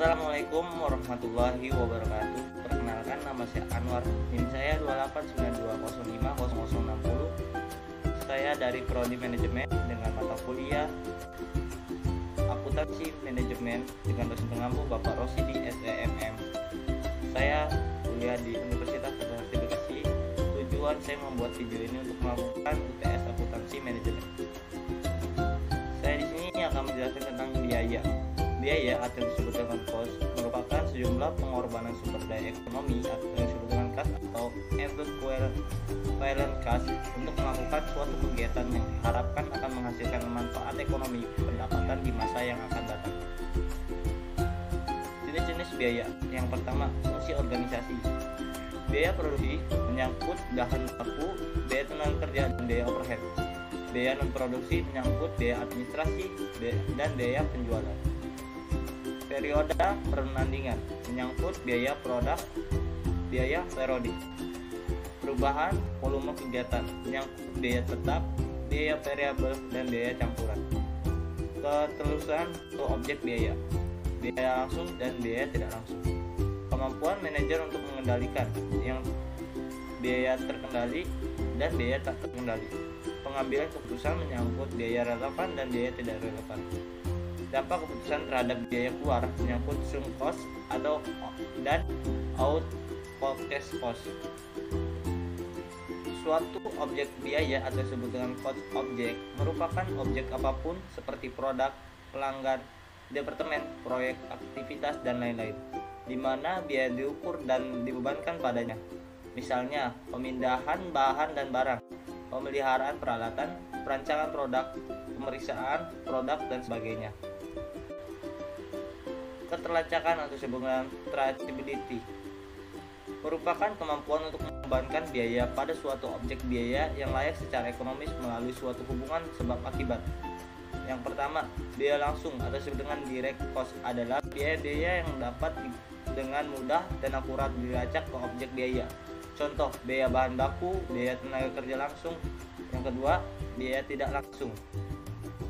Assalamualaikum warahmatullahi wabarakatuh. Perkenalkan, nama saya Anwar. NIM saya 2892050060. Saya dari Prodi Manajemen dengan mata kuliah Akuntansi Manajemen dengan dosen pengampu Bapak Rosidi SEMM. Saya kuliah di Universitas Sertifikasi. Tujuan saya membuat video ini untuk melakukan UTS Akuntansi Manajemen. Saya di sini akan menjelaskan tentang biaya. Biaya atau disebut dengan cost merupakan sejumlah pengorbanan sumber daya ekonomi atau yang disebut dengan kas atau equivalent cost untuk melakukan suatu kegiatan yang diharapkan akan menghasilkan manfaat ekonomi pendapatan di masa yang akan datang. Jenis-jenis biaya. Yang pertama, fungsi organisasi. Biaya produksi menyangkut bahan baku, biaya tenaga kerja, dan biaya overhead. Biaya non produksi menyangkut biaya administrasi dan biaya penjualan. Periode pertandingan menyangkut biaya produk, biaya periodik. Perubahan volume kegiatan menyangkut biaya tetap, biaya variabel, dan biaya campuran. Ketelusuran ke objek biaya, biaya langsung dan biaya tidak langsung. Kemampuan manajer untuk mengendalikan yang biaya terkendali dan biaya tak terkendali. Pengambilan keputusan menyangkut biaya relevan dan biaya tidak relevan. Dampak keputusan terhadap biaya keluar menyangkut sunk cost atau dan out forecast cost. Suatu objek biaya atau disebut dengan cost objek merupakan objek apapun seperti produk, pelanggan, departemen, proyek, aktivitas, dan lain-lain, di mana biaya diukur dan dibebankan padanya. Misalnya, pemindahan bahan dan barang, pemeliharaan peralatan, perancangan produk, pemeriksaan produk, dan sebagainya. Keterlacakan atau disebut dengan traceability merupakan kemampuan untuk membebankan biaya pada suatu objek biaya yang layak secara ekonomis melalui suatu hubungan sebab akibat. Yang pertama, biaya langsung atau disebut dengan direct cost adalah biaya-biaya yang dapat dengan mudah dan akurat dilacak ke objek biaya. Contoh, biaya bahan baku, biaya tenaga kerja langsung. Yang kedua, biaya tidak langsung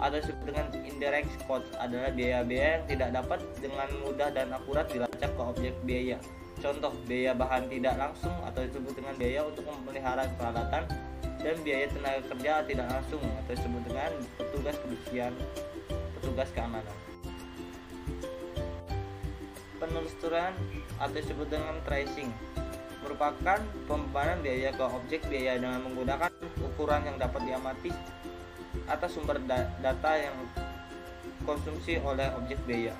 atau disebut dengan indirect cost adalah biaya-biaya yang tidak dapat dengan mudah dan akurat dilacak ke objek biaya. Contoh, biaya bahan tidak langsung atau disebut dengan biaya untuk memelihara peralatan, dan biaya tenaga kerja tidak langsung atau disebut dengan petugas kebersihan, petugas keamanan. Penelusuran atau disebut dengan tracing merupakan pembebanan biaya ke objek biaya dengan menggunakan ukuran yang dapat diamati atas sumber data yang konsumsi oleh objek biaya.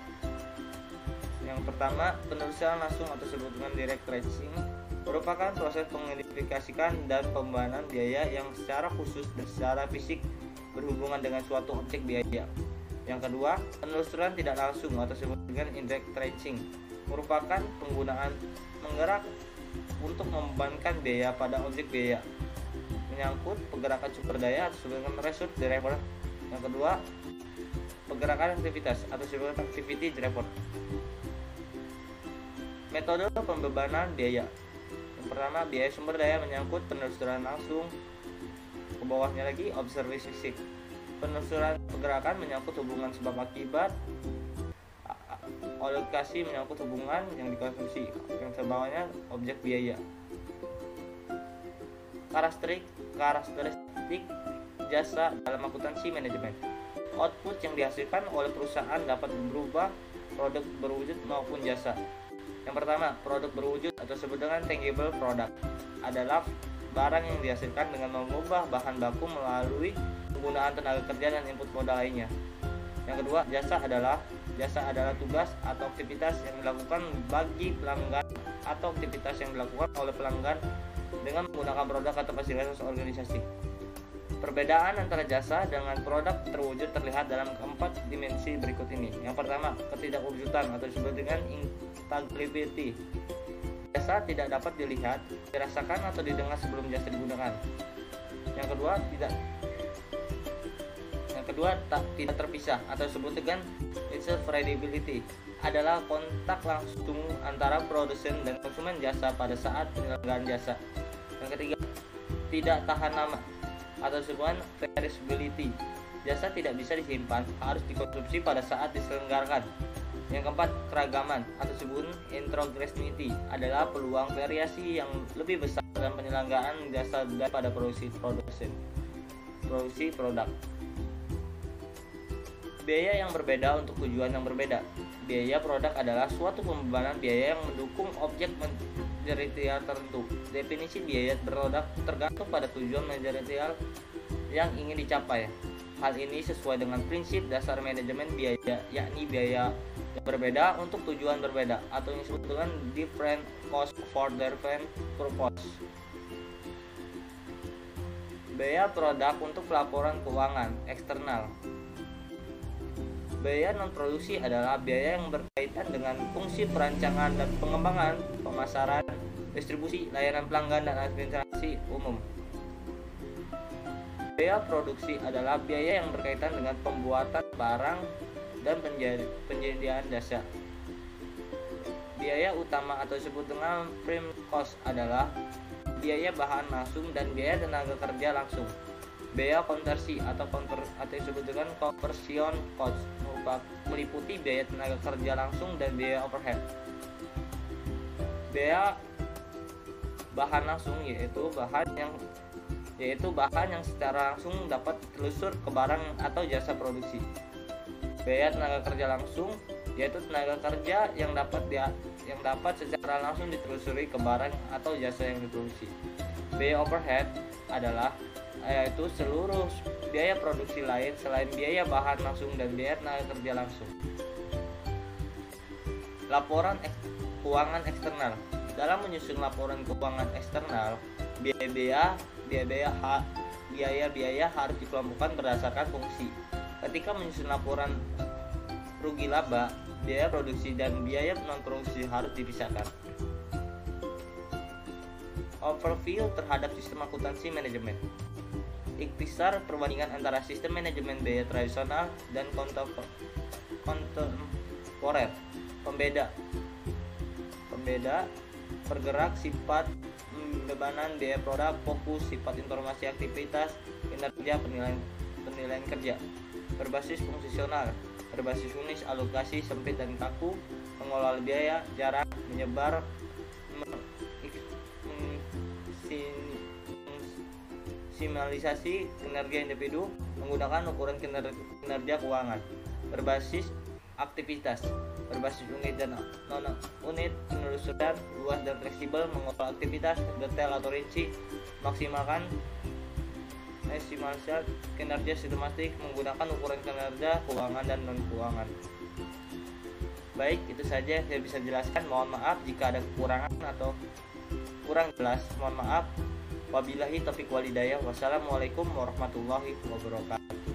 Yang pertama, penelusuran langsung atau disebut dengan direct tracing merupakan proses mengidentifikasikan dan pembebanan biaya yang secara khusus dan secara fisik berhubungan dengan suatu objek biaya. Yang kedua, penelusuran tidak langsung atau disebut dengan indirect tracing merupakan penggunaan menggerak untuk membebankan biaya pada objek biaya, menyangkut pergerakan sumber daya atau disebut dengan resource driver. Yang kedua, pergerakan aktivitas atau disebut activity driver. Metode pembebanan biaya. Yang pertama, biaya sumber daya menyangkut penelusuran langsung. Ke bawahnya lagi, observasi fisik. Penelusuran pergerakan menyangkut hubungan sebab akibat. Alokasi menyangkut hubungan yang dikonsumsi. Yang terbawahnya objek biaya. Karakteristik jasa dalam akuntansi manajemen. Output yang dihasilkan oleh perusahaan dapat berubah produk berwujud maupun jasa. Yang pertama, produk berwujud atau disebut dengan tangible product adalah barang yang dihasilkan dengan mengubah bahan baku melalui penggunaan tenaga kerja dan input modal lainnya. Yang kedua, jasa adalah tugas atau aktivitas yang dilakukan bagi pelanggan atau aktivitas yang dilakukan oleh pelanggan dengan menggunakan produk atau fasilitas organisasi. Perbedaan antara jasa dengan produk terwujud terlihat dalam keempat dimensi berikut ini. Yang pertama, ketidakwujudan atau disebut dengan intangibility. Jasa tidak dapat dilihat, dirasakan atau didengar sebelum jasa digunakan. Yang kedua, tidak terpisah atau disebut dengan inseparability adalah kontak langsung antara produsen dan konsumen jasa pada saat penyelenggaraan jasa. Yang ketiga, tidak tahan lama atau disebut perishability. Jasa tidak bisa disimpan, harus dikonsumsi pada saat diselenggarakan. Yang keempat, keragaman atau disebut heterogeneity adalah peluang variasi yang lebih besar dalam penyelenggaraan jasa daripada produksi produk. Biaya yang berbeda untuk tujuan yang berbeda. Biaya produk adalah suatu pembebanan biaya yang mendukung objek manajerial tertentu. Definisi biaya produk tergantung pada tujuan manajerial yang ingin dicapai. Hal ini sesuai dengan prinsip dasar manajemen biaya, yakni biaya yang berbeda untuk tujuan berbeda, atau yang disebut dengan different cost for different purpose. Biaya produk untuk pelaporan keuangan eksternal. Biaya non-produksi adalah biaya yang berkaitan dengan fungsi perancangan dan pengembangan, pemasaran, distribusi, layanan pelanggan, dan administrasi umum. Biaya produksi adalah biaya yang berkaitan dengan pembuatan barang dan penyediaan jasa. Biaya utama atau disebut dengan prime cost adalah biaya bahan langsung dan biaya tenaga kerja langsung. Biaya konversi atau disebut dengan conversion cost meliputi biaya tenaga kerja langsung dan biaya overhead. Biaya bahan langsung yaitu bahan yang secara langsung dapat telusur ke barang atau jasa produksi. Biaya tenaga kerja langsung yaitu tenaga kerja yang dapat secara langsung ditelusuri ke barang atau jasa yang diproduksi. Biaya overhead adalah yaitu seluruh biaya produksi lain selain biaya bahan langsung dan biaya tenaga kerja langsung. Laporan keuangan eksternal. Dalam menyusun laporan keuangan eksternal, biaya-biaya harus dikelompokkan berdasarkan fungsi. Ketika menyusun laporan rugi laba, biaya produksi dan biaya non-produksi harus dipisahkan. Overview terhadap sistem akuntansi manajemen. Ikhtisar perbandingan antara sistem manajemen biaya tradisional dan kontemporer. Pembeda pergerak sifat pembebanan biaya produk, fokus sifat informasi aktivitas kinerja penilaian kerja. Berbasis fungsional, berbasis unis alokasi sempit dan kaku, mengelola biaya jarak menyebar, simalisasi kinerja individu menggunakan ukuran kinerja keuangan. Berbasis aktivitas, berbasis unit dan non-unit, penelusuran luas dan fleksibel, mengolah aktivitas detail atau rinci, maksimalkan estimasi kinerja sistematik menggunakan ukuran kinerja keuangan dan non-keuangan. Baik, itu saja yang saya bisa jelaskan. Mohon maaf jika ada kekurangan atau kurang jelas. Mohon maaf. Wabillahi taufiq walhidayah. Wassalamualaikum warahmatullahi wabarakatuh.